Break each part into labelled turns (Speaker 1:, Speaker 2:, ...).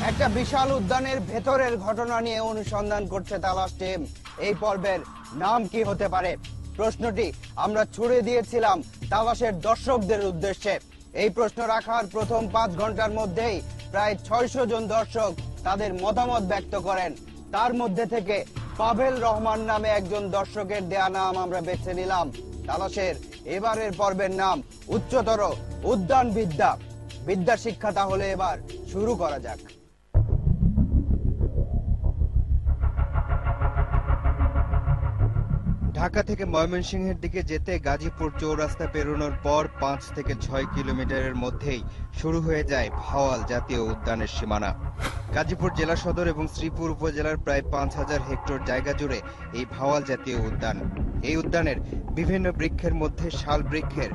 Speaker 1: একটা বিশাল উদ্যানের ভেতরের ঘটনা নিয়ে অনুসন্ধান করছে তালাশ টিম। এই পর্বের নাম কি হতে পারে? প্রশ্নটি আমরা ছুড়ে দিয়েছিলাম তালাশের দর্শকদের উদ্দেশ্যে। এই প্রশ্ন রাখার প্রথম 5 ঘন্টার মধ্যেই প্রায় 600 জন দর্শক তাদের মতামত ব্যক্ত করেন। তার মধ্যে থেকে পাভেল রহমান নামে একজন দর্শকের দেয়া নাম আমরা বেছে নিলাম। তালাশের এবারের পর্বের নাম উচ্চতর উদ্যান বিদ্যা। বিদ্যা শিক্ষা তাহলে এবার শুরু করা যাক। ঢাকা থেকে ময়মনসিংহের দিকে যেতে গাজীপুর চৌরাস্তা পেরোনোর পর 5 থেকে 6 কিলোমিটারের মধ্যেই শুরু হয়ে যায় ভাওয়াল জাতীয় উদ্যানের সীমানা। গাজীপুর জেলা সদর এবং শ্রীপুর উপজেলার প্রায় 5000 হেক্টর জায়গা জুড়ে এই ভাওয়াল জাতীয় উদ্যান। এই উদ্যানের বিভিন্ন বৃক্ষের মধ্যে শাল বৃক্ষের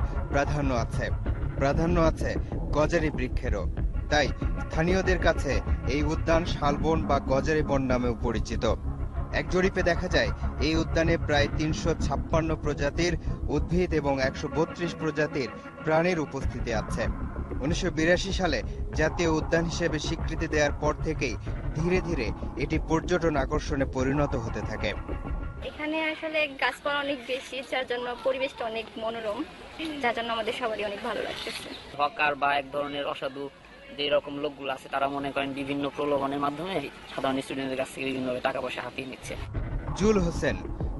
Speaker 1: প্রাধান্য আছে গজারি বৃক্ষেরও। তাই স্থানীয়দের কাছে এই উদ্যান শালবন বা গজারি বন নামেও পরিচিত। এক জরিপে দেখা যায় এই উদ্যানে প্রায় 356 প্রজাতির উদ্ভিদ এবং 132 প্রজাতির প্রাণীর উপস্থিতি আছে। 1982 সালে জাতীয় উদ্যান হিসেবে স্বীকৃতি দেওয়ার পর থেকেই ধীরে ধীরে এটি পর্যটন আকর্ষণে পরিণত হতে থাকে।
Speaker 2: এখানে আসলে গাছপালা অনেক বেশি, যার জন্য পরিবেশটা অনেক মনোরম, যার জন্য আমাদের সবারই অনেক ভালো লাগতেছে।
Speaker 3: হকার বা এক ধরনের অসাধু যে রকম লোকগুলো আছে তারা মনে করেন বিভিন্ন প্রলোভনের মাধ্যমে সাধারণ স্টুডেন্টদের কাছ থেকে বিভিন্নভাবে টাকা পয়সা হাতিয়ে নিচ্ছে।
Speaker 1: জুল হোসেন,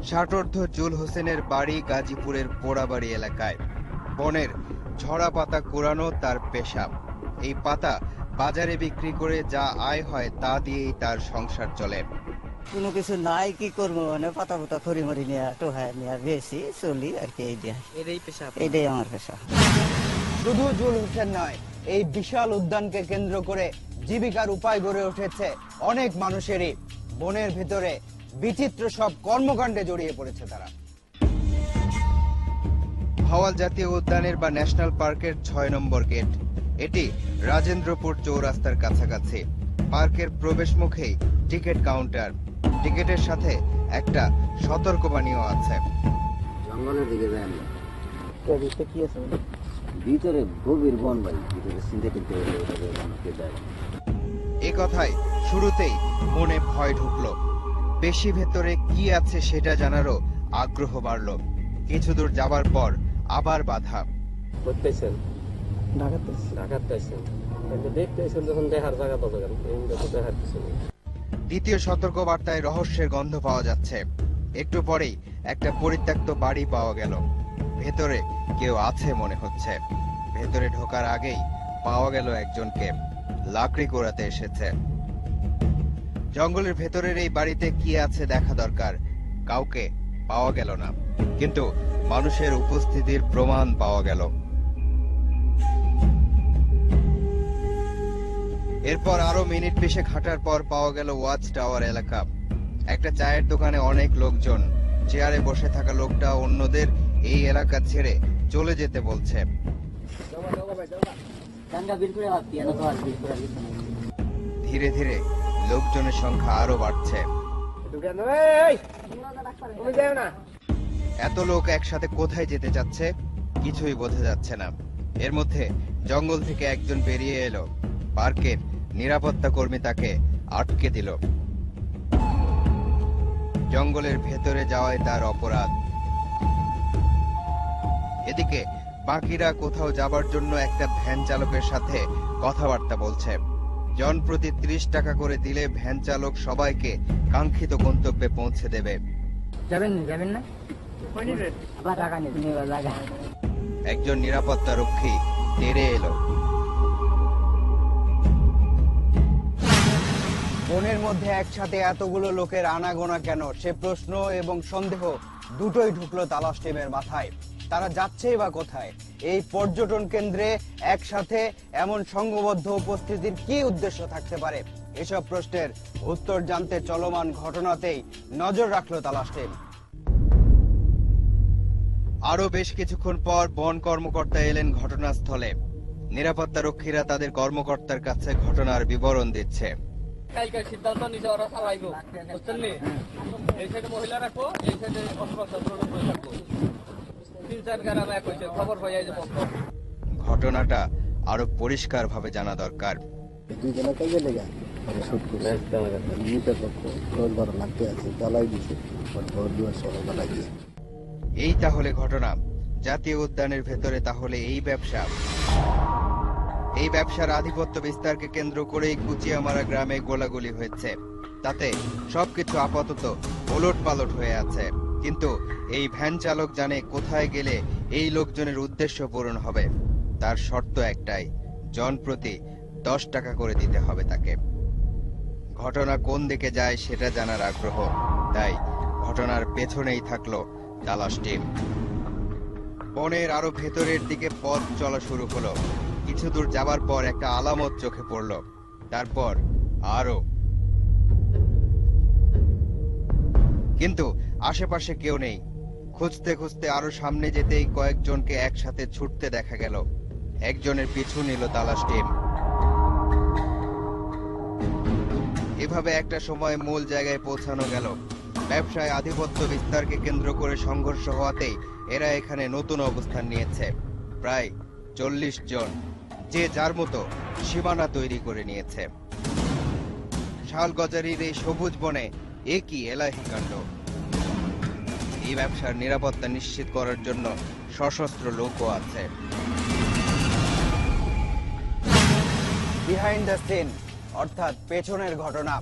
Speaker 1: ষাটোর্ধ্ব জুল হোসেনের বাড়ি গাজীপুরের পোড়াবাড়ি এলাকায়। বনের ঝরা পাতা কুড়ানো তার পেশা। এই পাতা বাজারে বিক্রি করে যা আয় হয় তা দিয়েই তার সংসার চলে।
Speaker 4: কোনো কিছু নাই, কি করবো, মানে পাতা পাতা খড়ি মরি নিয়ে টোহায় নিয়ে বেশি চলি আর কি। এইটাই আমার পেশা।
Speaker 1: শুধু জুল হোসেন নয়, এই বিশাল উদ্যানকে কেন্দ্র করে জীবিকার উপায় গড়ে উঠেছে অনেক মানুষেরই। বনের ভিতরে বিচিত্র সব কর্মকাণ্ডে জড়িয়ে পড়েছে তারা। ভাওয়াল জাতীয় উদ্যানের বা ন্যাশনাল পার্কের 6 নম্বর গেট। এটি রাজেন্দ্রপুর চৌরাস্তার কাছাকাছি। পার্কের প্রবেশ মুখেই টিকিট কাউন্টার। টিকিটের সাথে একটা সতর্কবাণীও আছে।
Speaker 5: জঙ্গলের দিকে যান,
Speaker 4: কি আছে
Speaker 5: ভিতরে গভীর বন ভাই, ভিতরে চিন্তা করতে যায়।
Speaker 1: এ কথায় শুরুতেই মনে ভয় ঢুকলো। বেশি ভেতরে কি আছে সেটা জানারও আগ্রহ বাড়লো। কিছু দূর যাবার পর আবার বাধা।
Speaker 6: করতেছেন ঢাকাতেছেন দেখতেছেন যখন দেখার জায়গা তো দেখার কিছু নেই।
Speaker 1: দ্বিতীয় সতর্কবার্তায় রহস্যের গন্ধ পাওয়া যাচ্ছে। একটু পরেই একটা পরিত্যক্ত বাড়ি পাওয়া গেল। ভেতরে কেউ আছে মনে হচ্ছে। ভেতরে ঢোকার আগেই পাওয়া গেল একজনকে লাকড়ি কোড়াতে এসেছে। জঙ্গলের ভেতরের এই বাড়িতে কি আছে দেখা দরকার। কাউকে পাওয়া গেল না, কিন্তু মানুষের উপস্থিতির প্রমাণ পাওয়া গেল। এরপর আরো মিনিট 20 হাঁটার পর পাওয়া গেল ওয়াচ টাওয়ার এলাকা। একটা চায়ের দোকানে অনেক লোকজন। চেয়ারে বসে থাকা লোকটা অন্যদের এই এলাকা ছেড়ে চলে যেতে বলছে। ধীরে ধীরে লোকজনের সংখ্যা আরো বাড়ছে। এত লোক একসাথে কোথায় যেতে যাচ্ছে কিছুই বোঝা যাচ্ছে না। এর মধ্যে জঙ্গল থেকে একজন বেরিয়ে এলো। পার্কের নিরাপত্তা কর্মী তাকে আটকে দিল। জঙ্গলের ভেতরে যাওয়ায় তার অপরাধ। এদিকে বাকিরা কোথাও যাবার জন্য একটা ভ্যান চালকের সাথে কথাবার্তা বলছে। জনপ্রতি 30 টাকা করে দিলে ভ্যান চালক সবাইকে কাঙ্ক্ষিত গন্তব্যে পৌঁছে দেবে।
Speaker 4: যাবেন না
Speaker 1: একজন নিরাপত্তা রক্ষী তেড়ে এলো। বনের মধ্যে একসাথে এতগুলো লোকের আনাগোনা কেন, সে প্রশ্ন এবং সন্দেহ দুটোই ঢুকলো তালাশ টিমের মাথায়। তারা যাচ্ছেই বা কোথায়? এই পর্যটন কেন্দ্রে একসাথে এমন সংঘবদ্ধ উপস্থিতির কি উদ্দেশ্য থাকতে পারে? এসব প্রশ্নের উত্তর জানতে চলমান ঘটনাতেই নজর রাখলো তালাশ টিম। আরো বেশ কিছুক্ষণ পর বন কর্মকর্তা এলেন ঘটনাস্থলে। নিরাপত্তা রক্ষীরা তাদের কর্মকর্তার কাছে ঘটনার বিবরণ দিচ্ছে।
Speaker 6: কালকে সিদ্ধান্ত নিতে ওরা চালাইব, বুঝছেন নি? এই সাইডে মহিলা রাখবো, এই সাইডে থাকবো। 3-4 গ্রামে এক হয়েছে, খবর হয়ে যাবে।
Speaker 1: ঘটনাটা আরো পরিষ্কার ভাবে জানা দরকার।
Speaker 5: শুট করছে মুখে তো 10-12 লাখ টাকা আছে জ্বালাই দিছে ঘর দুয়ার সব জ্বালাই দিছে।
Speaker 1: এই তাহলে ঘটনা। জাতীয় উদ্যানের ভেতরে তাহলে এই ব্যবসার আধিপত্য বিস্তারকে কেন্দ্র করেই কুচিয়ামারা গ্রামে গোলাগুলি হয়েছে। তাতে সবকিছু আপাতত ওলটপালট হয়ে আছে, কিন্তু এই ভ্যান চালক জানে কোথায় গেলে এই লোকজনের উদ্দেশ্য পূরণ হবে। তার শর্ত একটাই, জনপ্রতি 10 টাকা করে দিতে হবে তাকে। ঘটনা কোন দিকে যায় সেটা জানার আগ্রহ, তাই ঘটনার পেছনেই থাকলো তালাশ টিম। বনের আরো ভেতরের দিকে পথ চলা শুরু হলো। কিছু দূর যাবার পর একটা আলামত চোখে পড়ল, তারপর আরো। কিন্তু আশেপাশে কেউ নেই। খুঁজতে খুঁজতে আরো সামনে যেতেই কয়েকজনকে একসাথে ছুটতে দেখা গেল। একজনের পিছু নিল তালাশ টিম। এভাবে একটা সময় মূল জায়গায় পৌঁছানো গেল। ব্যবসায় আধিপত্য বিস্তারকে কেন্দ্র করে সংঘর্ষ হওয়াতেই এরা এখানে নতুন অবস্থান নিয়েছে। প্রায় 40 জন, যে যার মতো সীমানা তৈরি করে নিয়েছে। শালগজারির এই সবুজ বনে একই এলাহি কাণ্ড। এই ব্যবসার নিরাপত্তা নিশ্চিত করার জন্য সশস্ত্র লোকও আছে।
Speaker 7: বিহাইন্ড দ্য সিন অর্থাৎ পেছনের ঘটনা।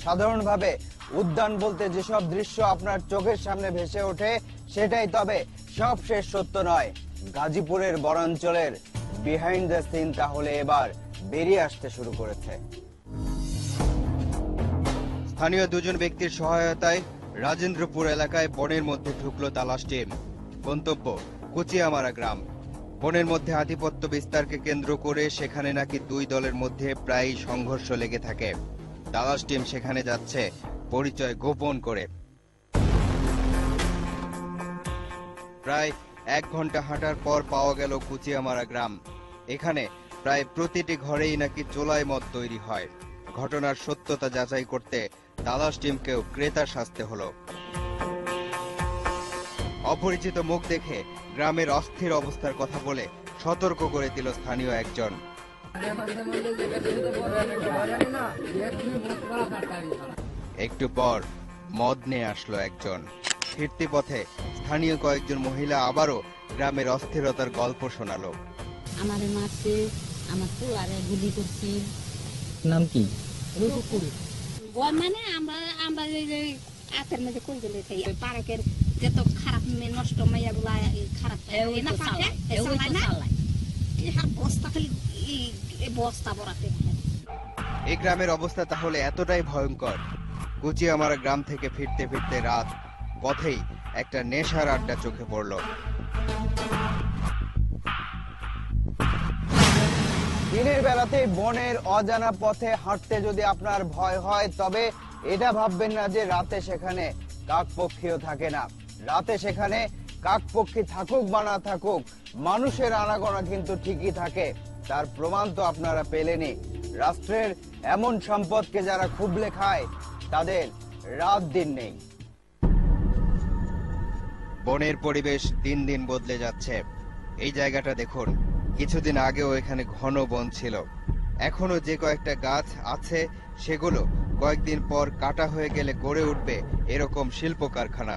Speaker 7: সাধারণভাবে উদ্যান বলতে যেসব দৃশ্য আপনার চোখের সামনে ভেসে ওঠে সেটাই তবে সবশেষ সত্য নয়। গাজীপুরের বনাঞ্চলের বিহাইন্ড দ্য সিন তাহলে এবার বেরিয়ে আসতে শুরু করেছে।
Speaker 1: স্থানীয় দুজন ব্যক্তির সহায়তায় রাজেন্দ্রপুর এলাকায় বনের মধ্যে ঢুকলো তালাশ টিম। গন্তব্য কুচিয়ামারা গ্রাম। বনের মধ্যে আধিপত্য বিস্তারকে কেন্দ্র করে সেখানে নাকি দুই দলের মধ্যে প্রায়ই সংঘর্ষ লেগে থাকে। তালাশ টিম সেখানে যাচ্ছে পরিচয় গোপন করে। প্রায় 1 ঘন্টা হাঁটার পর পাওয়া গেল কুচিয়ামারা গ্রাম। এখানে প্রায় প্রতিটি ঘরেই নাকি চোলাই মদ তৈরি হয়। ঘটনার সত্যতা যাচাই করতে তালাশ টিমকেও ক্রেতা সাজতে হলো। অপরিচিত মুখ দেখে গ্রামের অস্থির অবস্থার কথা বলে সতর্ক করে দিল স্থানীয় একজন। একটু পর মদ নিয়ে আসলো একজন। ফিরতি পথে স্থানীয় কয়েকজন মহিলা আবারও গ্রামের অস্থিরতার গল্প শোনালো।
Speaker 8: আমারে মারছে, আমার পোলারে গুলি করছে।
Speaker 9: নাম কি?
Speaker 8: ওই মানে আমরা এই যে আতের মধ্যে কই গেলে ওই পার্কের যত খারাপ নষ্ট মাইয়া গুলা খারাপ না পাকে বস্তা খালি বস্তা ভরাতে।
Speaker 1: এই গ্রামের অবস্থা তাহলে এতটাই ভয়ঙ্কর। কুচিয়ামারা গ্রাম থেকে ফিরতে ফিরতে রাত। পথেই একটা নেশার আড্ডা চোখে পড়ল।
Speaker 7: দিনের বেলাতে বনের অজানা পথে হাঁটতে যদি আপনার ভয় হয়, তবে এটা ভাববেন না যে রাতে সেখানে কাকপক্ষীও থাকে না। রাতে সেখানে কাকপক্ষী থাকুক বা না থাকুক, মানুষের আনাগোনা কিন্তু ঠিকই থাকে। তার প্রমাণ তো আপনারা পেলেনই। রাষ্ট্রের এমন সম্পদকে যারা খুবলে খায় তাদের রাত দিন নেই।
Speaker 1: বনের পরিবেশ দিন দিন বদলে যাচ্ছে। এই জায়গাটা দেখুন, কিছুদিন আগেও এখানে ঘন বন ছিল। এখনো যে কয়েকটা গাছ আছে সেগুলো কয়েকদিন পর কাটা হয়ে গেলে গড়ে উঠবে এরকম শিল্প কারখানা।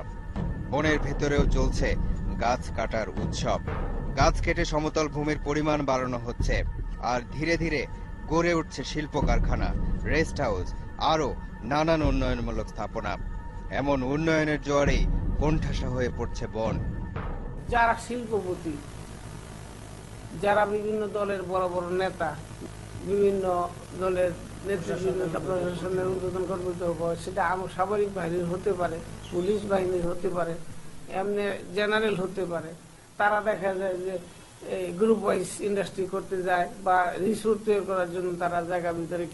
Speaker 1: বনের ভেতরেও চলছে গাছ কাটার উৎসব। গাছ কেটে সমতল ভূমির পরিমাণ বাড়ানো হচ্ছে, আর ধীরে ধীরে গড়ে উঠছে শিল্প কারখানা, রেস্ট হাউস, আরো নানান উন্নয়নমূলক স্থাপনা। এমন উন্নয়নের জোয়ারেই কোণঠাসা হয়ে পড়ছে বন।
Speaker 10: যারা শিল্পপতি, যারা বিভিন্ন দলের বড় বড় নেতা, বিভিন্ন দলের নেতৃত্ব, প্রশাসনের উদ্বোধন কর্মকর্তা, সেটা সামরিক বাহিনীর হতে পারে, পুলিশ বাহিনীর হতে পারে, এমনি জেনারেল হতে পারে। তারা দেখা যায় যে গ্রুপ ওয়াইজ ইন্ডাস্ট্রি করতে যায় বা রিসোর্ট তৈরি করার জন্য তারা জায়গা ভিতরে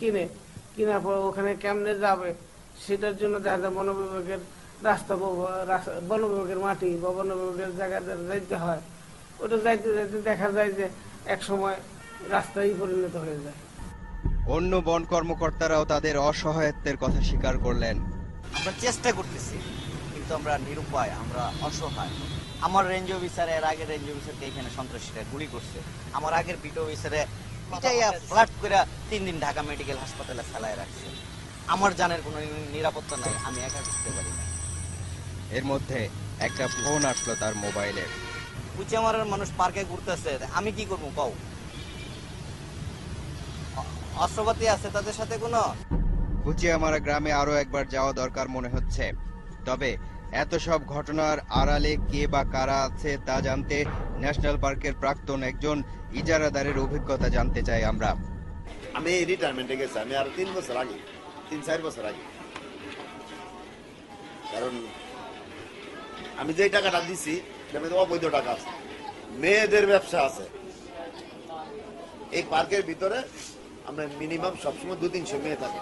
Speaker 10: কেনার পর ওখানে কেমনে যাবে সেটার জন্য দেখা যায় বন বিভাগের রাস্তা, বন বিভাগের মাটি বা বন বিভাগের জায়গায় যাইতে হয়। ওটা যাইতে যাইতে দেখা যায় যে এক সময় রাস্তায় পরিণত হয়ে যায়।
Speaker 1: অন্য বন কর্মকর্তারাও তাদের অসহায়ত্বের কথা স্বীকার করলেন।
Speaker 4: আমরা চেষ্টা করতেছি, কিন্তু আমরা নিরুপায়, আমরা অসহায়। আমার রেঞ্জ অফিসার, এর আগের রেঞ্জ অফিসারকে এখানে সন্ত্রাসীরা গুলি করছে। আমার আগের বিট অফিসারে
Speaker 9: পিটাইয়া ফ্ল্যাট করে 3 দিন ঢাকা মেডিকেল হাসপাতালে ফেলায় রাখছে। আমার জানের কোনো নিরাপত্তা নাই, আমি একা করতে পারি না।
Speaker 1: এর মধ্যে একটা ফোন আসলো তার মোবাইলে।
Speaker 9: কুচিয়ামারার মানুষ পার্কে ঘুরতেছে, আমি কি করবো কও? অস্ত্রপাতি আছে তাদের সাথে কোনো?
Speaker 1: কুচিয়ামারা গ্রামে আরো একবার যাওয়া দরকার মনে হচ্ছে। তবে এত সব ঘটনার আড়ালে কে বা কারা আছে তা জানতে ন্যাশনাল পার্কের প্রাক্তন একজন ইজারাদারের অভিজ্ঞতা জানতে চাই আমরা।
Speaker 5: আমি রিটায়ারমেন্টে গেছি, আমি আর 3-4 বছর আগে। কারণ আমি যে টাকাটা দিছি অবৈধ টাকা আছে, মেয়েদের ব্যবসা আছে। এই পার্কের ভিতরে আমরা মিনিমাম সবসময় 200-300 মেয়ে থাকে।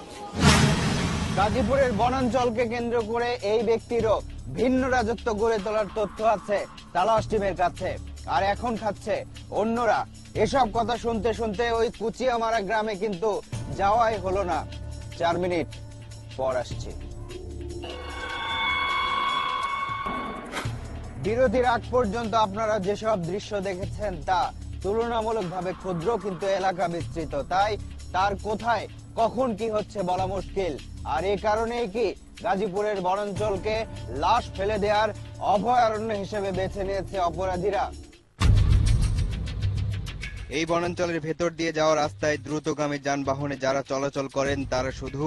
Speaker 7: গাজীপুরের বনাঞ্চলকে কেন্দ্র করে এই ব্যক্তিরও ভিন্ন রাজত্ব গড়ে তোলার তথ্য আছে তালাশ টিমের কাছে, আর এখন খাচ্ছে অন্যরা। এসব কথা শুনতে শুনতে ওই কুচিয়ামারা গ্রামে কিন্তু যাওয়াই হলো না। 4 মিনিট পর আসছি। বিরতির আগ পর্যন্ত আপনারা যেসব দৃশ্য দেখেছেন তা তুলনামূলকভাবে ক্ষুদ্র কিন্তু এলাকা বিস্তৃত, তাই তার কোথায় কখন কি হচ্ছে বলা মুশকিল। আর এই কারণেই কি গাজীপুরের বনাঞ্চলকে লাশ ফেলে দেওয়ার অভয়ারণ্য হিসেবে বেছে নিয়েছে অপরাধীরা।
Speaker 1: এই বনাঞ্চলের ভেতর দিয়ে যাওয়া রাস্তায় দ্রুতগামী যানবাহনে যারা চলাচল করেন তারা শুধু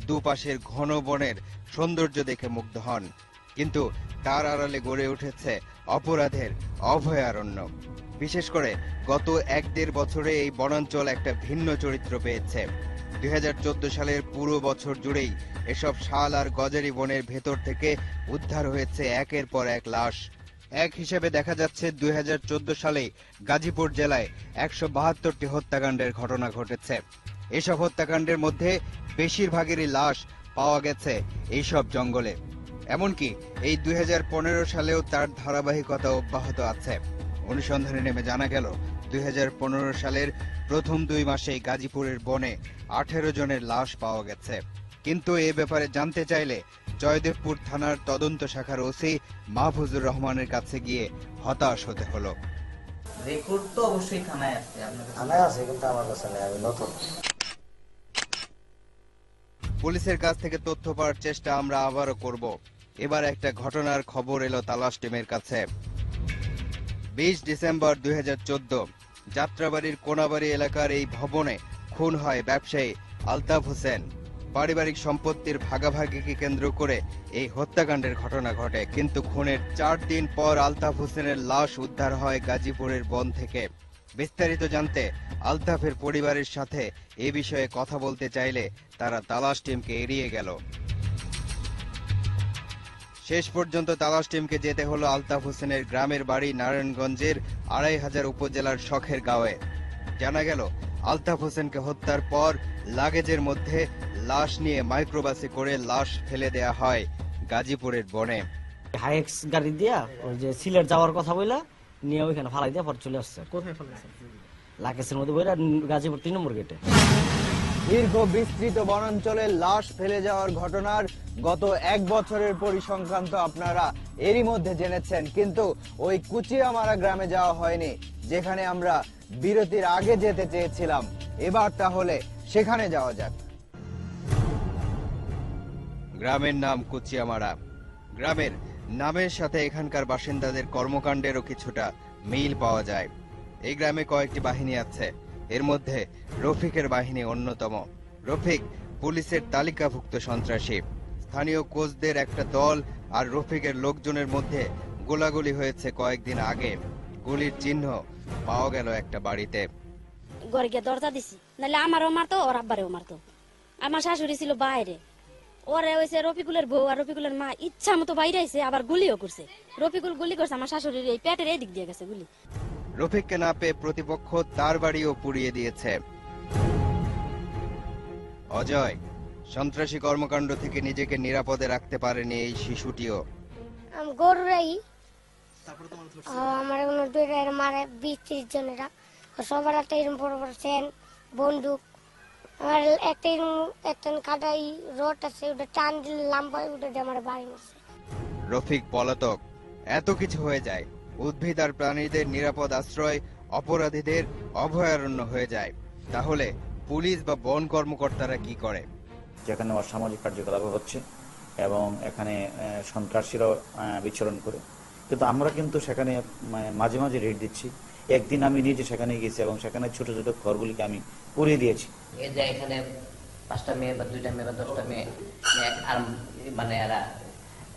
Speaker 1: দুপাশের ঘন বনের সৌন্দর্য দেখে মুগ্ধ হন, কিন্তু তার আড়ালে গড়ে উঠেছে অপরাধের অভয়ারণ্য। বিশেষ করে গত 1-1.5 বছরে এই বনাঞ্চল একটা ভিন্ন চরিত্র পেয়েছে। 2014 সালের পুরো বছর জুড়েই এসব শাল আর গজারি বনের ভেতর থেকে উদ্ধার হয়েছে একের পর এক লাশ। এক হিসেবে দেখা যাচ্ছে 2014 সালে গাজীপুর জেলায় 172টি হত্যাকাণ্ডের ঘটনা ঘটেছে। এসব হত্যাকাণ্ডের মধ্যে বেশিরভাগেরই লাশ পাওয়া গেছে এইসব জঙ্গলে। এমনকি এই 2015 সালেও তার ধারাবাহিকতা অব্যাহত আছে। অনুসন্ধানে নেমে জানা গেল 2015 সালের প্রথম 2 মাসেই গাজীপুরের বনে 18 জনের লাশ পাওয়া গেছে। কিন্তু এ ব্যাপারে জানতে চাইলে জয়দেবপুর থানার তদন্ত শাখার ওসি মাহফুজুর রহমানের কাছে গিয়ে হতাশ হতে হলো।
Speaker 9: রেকর্ড তো অবশ্যই থানায় আছে,
Speaker 5: থানায় আছে, কিন্তু আমার কাছে নেই, আমি নতুন।
Speaker 1: পুলিশের কাছ থেকে তথ্য পাওয়ার চেষ্টা আমরা আবারও করব। এবার একটা ঘটনার খবর এলো তালাশ টিমের কাছে। 20 ডিসেম্বর 2014 যাত্রাবাড়ির কোনাবাড়ি এলাকার এই ভবনে খুন হয় ব্যবসায়ী আলতাফ হোসেন। পারিবারিক সম্পত্তির ভাগাভাগিকে কেন্দ্র করে এই হত্যাকাণ্ডের ঘটনা ঘটে, কিন্তু খুনের 4 দিন পর আলতাফ হোসেনের লাশ উদ্ধার হয় গাজীপুরের বন থেকে। বিস্তারিত জানতে আলতাফের পরিবারের সাথে এ বিষয়ে কথা বলতে চাইলে তারা তালাশ টিমকে এড়িয়ে গেল। শেষ পর্যন্ত তালাশ টিমকে যেতে হলো আলতাফ হোসেনের গ্রামের বাড়ি নারায়ণগঞ্জের 2500 উপজেলার শখের গাঁয়ে। জানা গেল আলতাফ হোসেনকে হত্যার পর লাগেজের মধ্যে লাশ নিয়ে মাইক্রোবাসে করে লাশ ফেলে দেয়া হয় গাজীপুরের বনে।
Speaker 11: হাইএক্স গাড়ি দিয়া ওই যে সিলেট যাওয়ার কথা বইলা নিয়ে ওইখানে ফালাই দিয়ে পর চলে আসছে। কোথায় ফালাইছে? লাগেজের মধ্যে বইলা গাজীপুর 3 নম্বর গেটে।
Speaker 7: দীর্ঘ বিস্তৃত বনাঞ্চলে লাশ ফেলে যাওয়ার ঘটনার গত 1 বছরের পরিসংখ্যান তো আপনারা এরই মধ্যে জেনেছেন, কিন্তু ওই কুচিয়ামারা গ্রামে যাওয়া হয়নি, যেখানে আমরা বিরতির আগে যেতে চেয়েছিলাম। এবার তাহলে সেখানে যাওয়া যাক।
Speaker 1: গ্রামের নাম কুচিয়ামারা। গ্রামের নামের সাথে এখানকার বাসিন্দাদের কর্মকাণ্ডেরও কিছুটা মিল পাওয়া যায়। এই গ্রামে কয়েকটি বাহিনী আছে, এর মধ্যে রফিকের বাহিনী অন্যতম। রফিক পুলিশের তালিকাভুক্ত সন্ত্রাসী। স্থানীয় কোচদের একটা দল আর রফিকের লোকজনের মধ্যে গোলাগুলি হয়েছে কয়েকদিন আগে। গুলির চিহ্ন পাওয়া গেল একটা বাড়িতে।
Speaker 8: ঘরে গিয়ে দরজা দিছি, নাহলে আমারও মারতো, ওর আব্বারেও মারতো। আমার শাশুড়ি ছিল বাইরে, ওরে হয়েছে রফিকুলের বউ আর রফিকুলের মা ইচ্ছা মতো বাইরে আইছে, আবার গুলিও করছে। রফিকুল গুলি করছে আমার শাশুড়ির এই পেটের এই দিক দিয়ে গেছে গুলি।
Speaker 1: রফিককে না পেয়ে প্রতিপক্ষ তার বাড়িও পুড়িয়ে দিয়েছে। অজয় সন্ত্রাসী কর্মকাণ্ড থেকে নিজেকে নিরাপদে রাখতে পারেনি এই শিশুটিও।
Speaker 12: গরুরাই আমার দুইটার মারে 20-30 জনেরা, সবার একটা এরকম বড় বড় চেন বন্দুক। আমার একটা কাটাই রড আছে, ওটা টান দিলে লাম্বায় উঠে দিয়ে আমার বাড়ি মারছে।
Speaker 1: রফিক পলাতক। এত কিছু হয়ে যায়, উদ্ভিদ আর প্রাণীদের নিরাপদ আশ্রয় অপরাধীদের অভয়ারণ্য হয়ে যায়। তাহলে পুলিশ বা বন কর্মকর্তারা কি করে?
Speaker 13: যেখানে অসামাজিক কার্যকলাপ হচ্ছে এবং এখানে সন্ত্রাসীরাও বিচরণ করে, কিন্তু আমরা কিন্তু সেখানে মাঝে মাঝে রেড দিচ্ছি। একদিন আমি নিজে সেখানে গেছি এবং সেখানে ছোট ছোট ঘরগুলিকে আমি পুড়িয়ে দিয়েছি।
Speaker 3: এই যে এখানে 5টা মেয়ে বা 2টা মেয়ে বা 10টা মেয়ে আর মানে এরা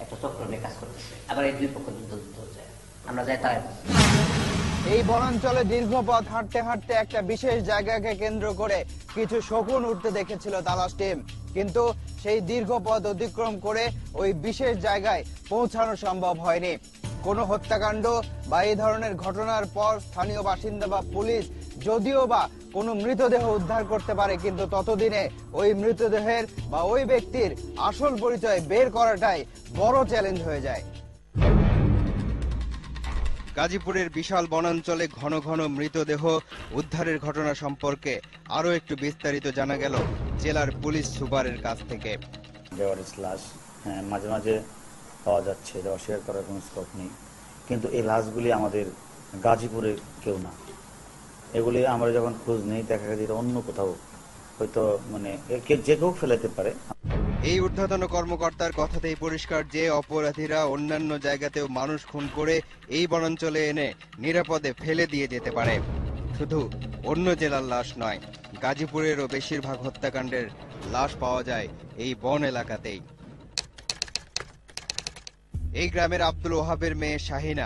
Speaker 3: একটা চক্র নিয়ে কাজ করতেছে, আবার এই দুই পক্ষ যুদ্ধ হচ্ছে, আমরা যাই তাই।
Speaker 7: এই বনাঞ্চলে দীর্ঘ পথ হাঁটতে হাঁটতে একটা বিশেষ জায়গাকে কেন্দ্র করে কিছু শকুন উঠতে দেখেছিল তালাশ টিম, কিন্তু সেই দীর্ঘ পথ অতিক্রম করে ওই বিশেষ জায়গায় পৌঁছানো সম্ভব হয়নি। কোনো হত্যাকাণ্ড বা এই ধরনের ঘটনার পর স্থানীয় বাসিন্দা বা পুলিশ যদিও বা কোনো মৃতদেহ উদ্ধার করতে পারে, কিন্তু ততদিনে ওই মৃতদেহের বা ওই ব্যক্তির আসল পরিচয় বের করাটাই বড় চ্যালেঞ্জ হয়ে যায়।
Speaker 1: গাজীপুরের বিশাল বনাঞ্চলে ঘন ঘন মৃতদেহ উদ্ধারের ঘটনা সম্পর্কে আরো একটু বিস্তারিত জানা গেল জেলার পুলিশ সুপারের কাছ থেকে।
Speaker 13: বেওয়ারিশ লাশ মাঝে মাঝে পাওয়া যাচ্ছে, এটা অস্বীকার করার কোনো স্কোপ নেই, কিন্তু এই লাশগুলি আমাদের গাজীপুরের কেউ না। এগুলি আমরা যখন খোঁজ নেই দেখা যায় অন্য কোথাও হয়তো মানে যে কেউ ফেলাতে পারে।
Speaker 1: এই ঊর্ধ্বতন কর্মকর্তার কথাতেই পরিষ্কার যে অপরাধীরা অন্যান্য জায়গাতেও মানুষ খুন করে এই বনাঞ্চলে এনে নিরাপদে ফেলে দিয়ে যেতে পারে। শুধু অন্য জেলার লাশ নয়, গাজীপুরেরও বেশিরভাগ হত্যাকাণ্ডের লাশ পাওয়া যায় এই বন এলাকাতেই। এই গ্রামের আব্দুল ওহাবের মেয়ে শাহিনা,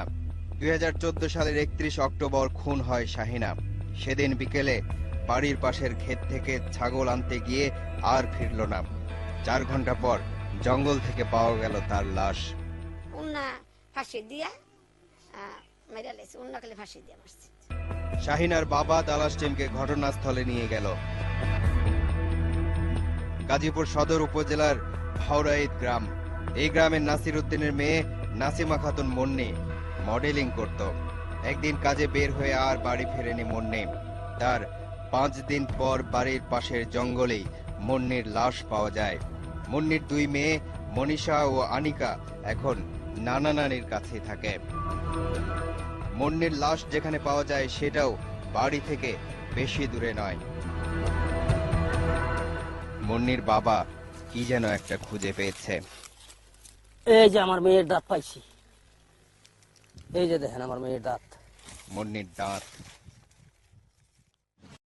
Speaker 1: 2014 সালের 31 অক্টোবর খুন হয় শাহিনা। সেদিন বিকেলে বাড়ির পাশের ক্ষেত থেকে ছাগল আনতে গিয়ে আর ফিরল না। 4 ঘন্টা পর জঙ্গল থেকে পাওয়া গেল তার লাশ। শাহিনার বাবা তালাশ টিমকে ঘটনাস্থলে নিয়ে গেল। গাজীপুর সদর উপজেলার ভাওরাইদ গ্রাম। এই গ্রামের নাসির উদ্দিনের মেয়ে নাসিমা খাতুন মুন্নি মডেলিং করত। একদিন কাজে বের হয়ে আর বাড়ি ফেরেনি মুন্নি। তার 5 দিন পর বাড়ির পাশের জঙ্গলেই মুন্নির লাশ পাওয়া যায়। মুন্নির 2 মেয়ে মনীষা ও আনিকা এখন নানা নানির কাছে থাকে। মুন্নির লাশ যেখানে পাওয়া যায় সেটাও বাড়ি থেকে বেশি দূরে নয়। মুন্নির বাবা কি যেন একটা খুঁজে পেয়েছে।
Speaker 11: এই যে আমার মেয়ের দাঁত পাইছি, এই যে দেখেন আমার মেয়ের দাঁত।
Speaker 1: মুন্নির দাঁত